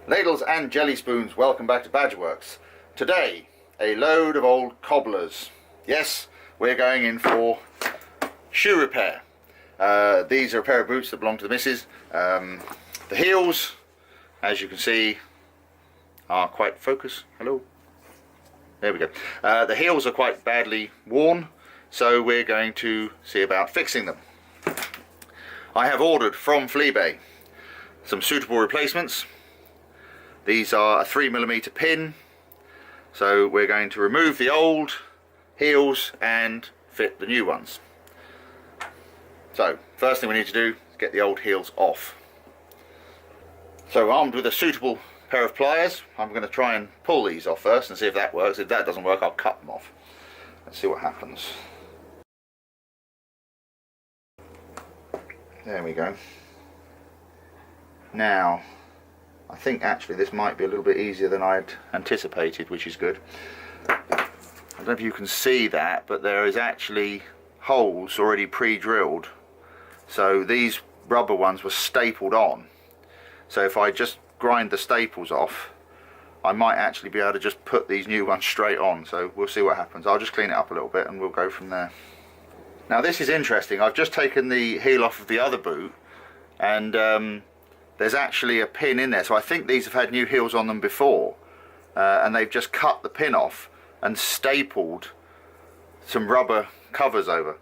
Ladles and jelly spoons, welcome back to Badgerworks. Today, a load of old cobblers. Yes, we're going in for shoe repair. These are a pair of boots that belong to the missus. The heels, as you can see, are quite focused. Hello. There we go. The heels are quite badly worn, so we're going to see about fixing them. I have ordered from Fleabay some suitable replacements. These are a 3mm pin, so we're going to remove the old heels and fit the new ones. So first thing we need to do is get the old heels off. So armed with a suitable pair of pliers, I'm going to try and pull these off first and see if that works. If that doesn't work, I'll cut them off. Let's see what happens. There we go. Now, I think actually this might be a little bit easier than I'd anticipated, which is good. I don't know if you can see that, but there is actually holes already pre-drilled. So these rubber ones were stapled on. So if I just grind the staples off, I might actually be able to just put these new ones straight on. So we'll see what happens. I'll just clean it up a little bit and we'll go from there. Now this is interesting. I've just taken the heel off of the other boot, and there's actually a pin in there, so I think these have had new heels on them before, and they've just cut the pin off and stapled some rubber covers over.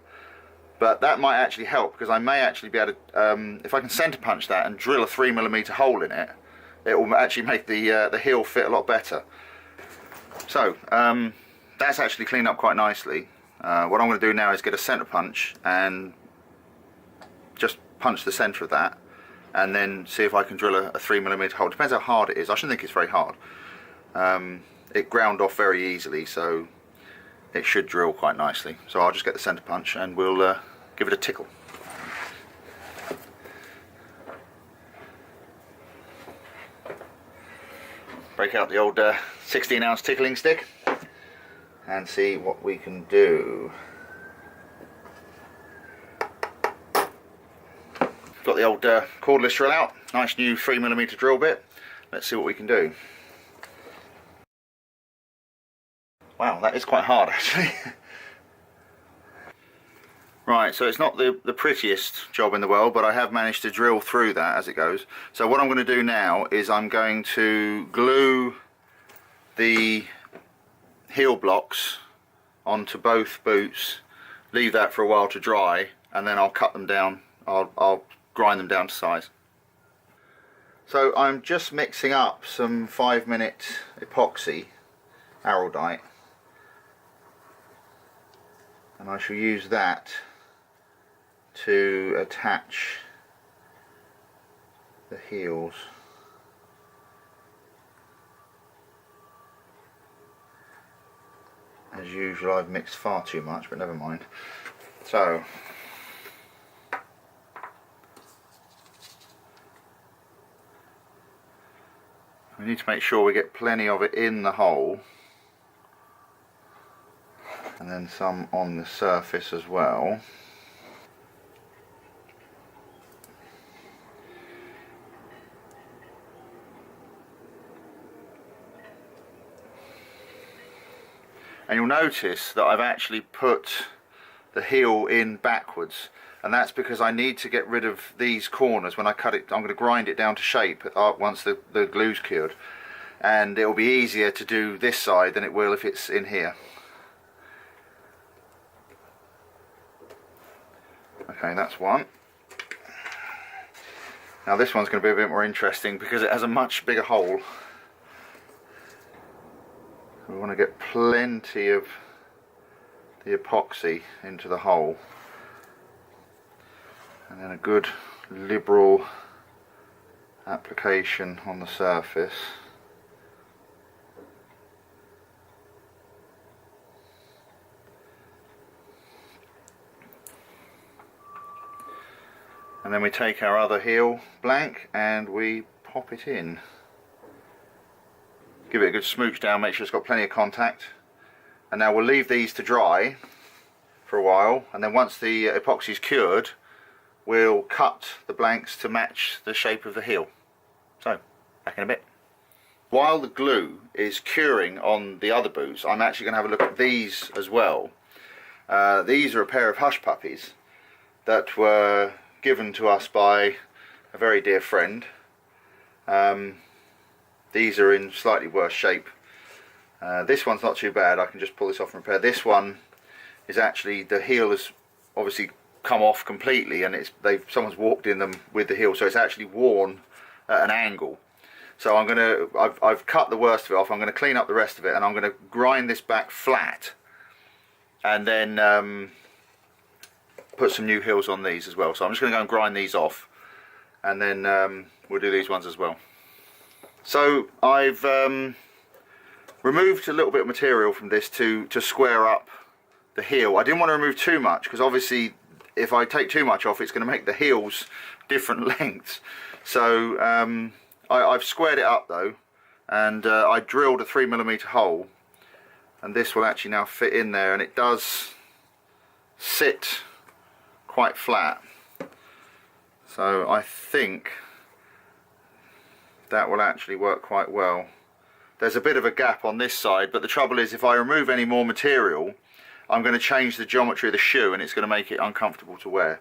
But that might actually help, because I may actually be able to, if I can centre punch that and drill a 3mm hole in it, it will actually make the heel fit a lot better. So that's actually cleaned up quite nicely. What I'm going to do now is get a centre punch and just punch the centre of that, and then see if I can drill a 3mm hole. Depends how hard it is. I shouldn't think it's very hard. It ground off very easily, so it should drill quite nicely. So I'll just get the centre punch and we'll give it a tickle. Break out the old 16-ounce tickling stick and see what we can do. Got the old cordless drill out, nice new 3mm drill bit. Let's see what we can do. Wow, that is quite hard actually. Right, so it's not the prettiest job in the world, but I have managed to drill through that as it goes. So what I'm going to do now is I'm going to glue the heel blocks onto both boots, leave that for a while to dry, and then I'll cut them down. I'll grind them down to size. So I'm just mixing up some 5-minute epoxy araldite, and I shall use that to attach the heels. As usual, I've mixed far too much, but never mind. So we need to make sure we get plenty of it in the hole, and then some on the surface as well. And you'll notice that I've actually put the heel in backwards, and that's because I need to get rid of these corners when I cut it. I'm going to grind it down to shape once the glue's cured, and it will be easier to do this side than it will if it's in here. Okay, that's one. Now this one's going to be a bit more interesting because it has a much bigger hole. We want to get plenty of the epoxy into the hole, and then a good liberal application on the surface. And then we take our other heel blank and we pop it in. Give it a good smooch down, make sure it's got plenty of contact. And now we'll leave these to dry for a while, and then once the epoxy's cured, we'll cut the blanks to match the shape of the heel. So, back in a bit. While the glue is curing on the other boots, I'm actually going to have a look at these as well. These are a pair of hush puppies that were given to us by a very dear friend. These are in slightly worse shape. This one's not too bad, I can just pull this off and repair. This one is actually, the heel has obviously come off completely, and someone's walked in them with the heel, so it's actually worn at an angle. So I've cut the worst of it off. I'm going to clean up the rest of it, and I'm going to grind this back flat, and then put some new heels on these as well. So I'm just going to go and grind these off, and then we'll do these ones as well. So I've removed a little bit of material from this to square up the heel. I didn't want to remove too much, because obviously if I take too much off, it's going to make the heels different lengths. So I've squared it up though, and I drilled a 3mm hole, and this will actually now fit in there, and it does sit quite flat. So I think that will actually work quite well. There's a bit of a gap on this side, but the trouble is if I remove any more material, I'm going to change the geometry of the shoe, and it's going to make it uncomfortable to wear.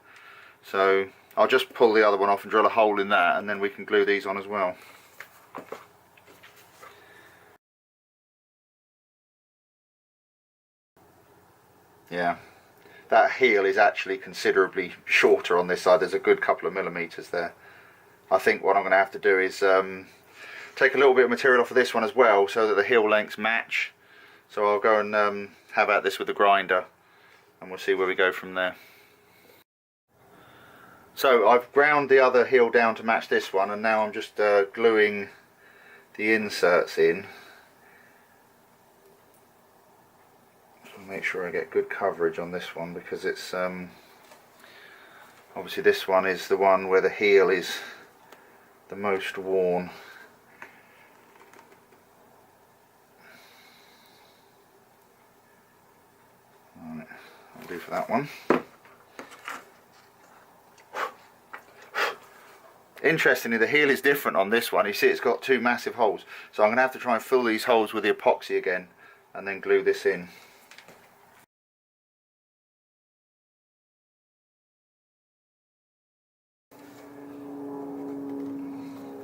So I'll just pull the other one off and drill a hole in that, and then we can glue these on as well. Yeah, that heel is actually considerably shorter on this side. There's a good couple of millimeters there. I think what I'm going to have to do is take a little bit of material off of this one as well, so that the heel lengths match. So I'll go and have at this with the grinder, and we'll see where we go from there. So I've ground the other heel down to match this one, and now I'm just gluing the inserts in. Make sure I get good coverage on this one, because it's obviously this one is the one where the heel is the most worn. Right, I'll do for that one. Interestingly, the heel is different on this one. You see it's got two massive holes, so I'm going to have to try and fill these holes with the epoxy again, and then glue this in.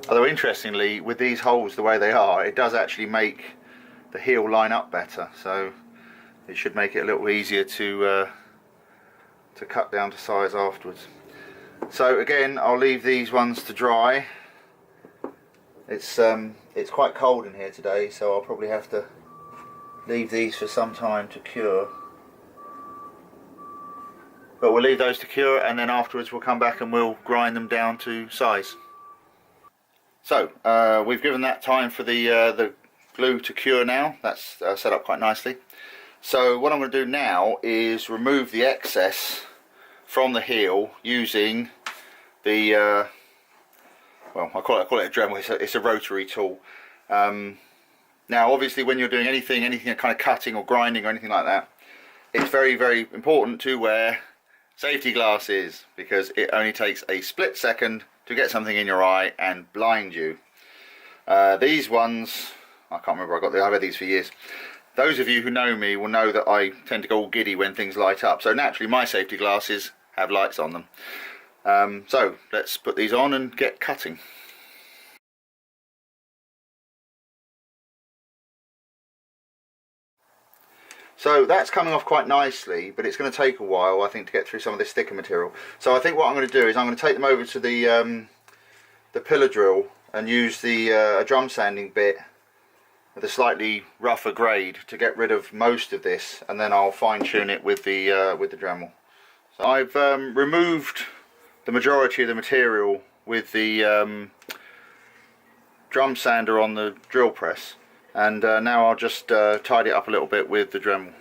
Although interestingly, with these holes the way they are, it does actually make the heel line up better, so it should make it a little easier to cut down to size afterwards. So again, I'll leave these ones to dry. It's quite cold in here today, so I'll probably have to leave these for some time to cure. But we'll leave those to cure, and then afterwards we'll come back and we'll grind them down to size. So we've given that time for the glue to cure now. That's set up quite nicely. So what I'm going to do now is remove the excess from the heel using the well, I call it a Dremel. It's a rotary tool. Now obviously when you're doing anything kind of cutting or grinding or anything like that, it's very, very important to wear safety glasses, because it only takes a split second to get something in your eye and blind you. These ones, I can't remember, I've had these for years. Those of you who know me will know that I tend to go all giddy when things light up, so naturally my safety glasses have lights on them. So let's put these on and get cutting. So that's coming off quite nicely, but it's going to take a while, I think, to get through some of this thicker material. So I think what I'm going to do is I'm going to take them over to the pillar drill and use the drum sanding bit with a slightly rougher grade to get rid of most of this, and then I'll fine tune it with the Dremel. So I've removed the majority of the material with the drum sander on the drill press, and now I'll just tidy it up a little bit with the Dremel.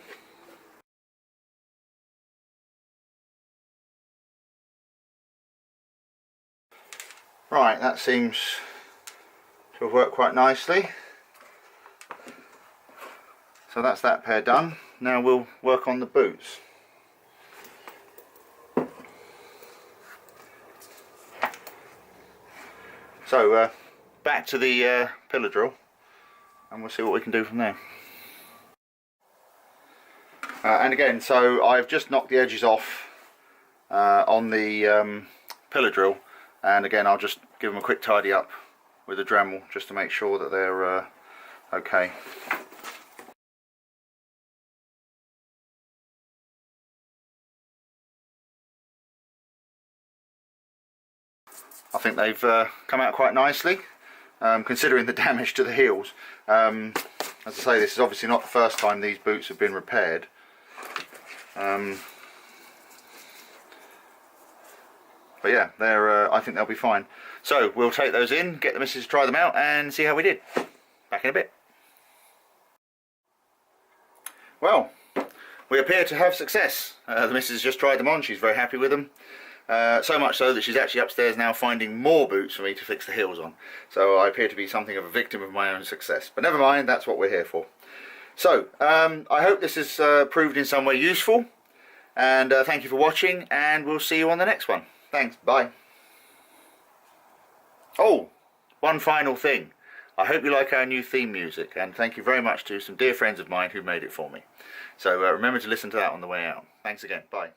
Right, that seems to have worked quite nicely. So that's that pair done. Now we'll work on the boots. So back to the pillar drill. and we'll see what we can do from there. And again, so I've just knocked the edges off on the pillar drill, and again I'll just give them a quick tidy up with a Dremel just to make sure that they're okay. I think they've come out quite nicely, considering the damage to the heels. As I say, this is obviously not the first time these boots have been repaired. But yeah, they're, I think they'll be fine. So we'll take those in, get the missus to try them out and see how we did. Back in a bit. Well, we appear to have success. The missus just tried them on, she's very happy with them. So much so that she's actually upstairs now finding more boots for me to fix the heels on. So I appear to be something of a victim of my own success. But never mind, that's what we're here for. So, I hope this has proved in some way useful. And thank you for watching, and we'll see you on the next one. Thanks, bye. Oh, one final thing. I hope you like our new theme music, and thank you very much to some dear friends of mine who made it for me. So remember to listen to that on the way out. Thanks again, bye.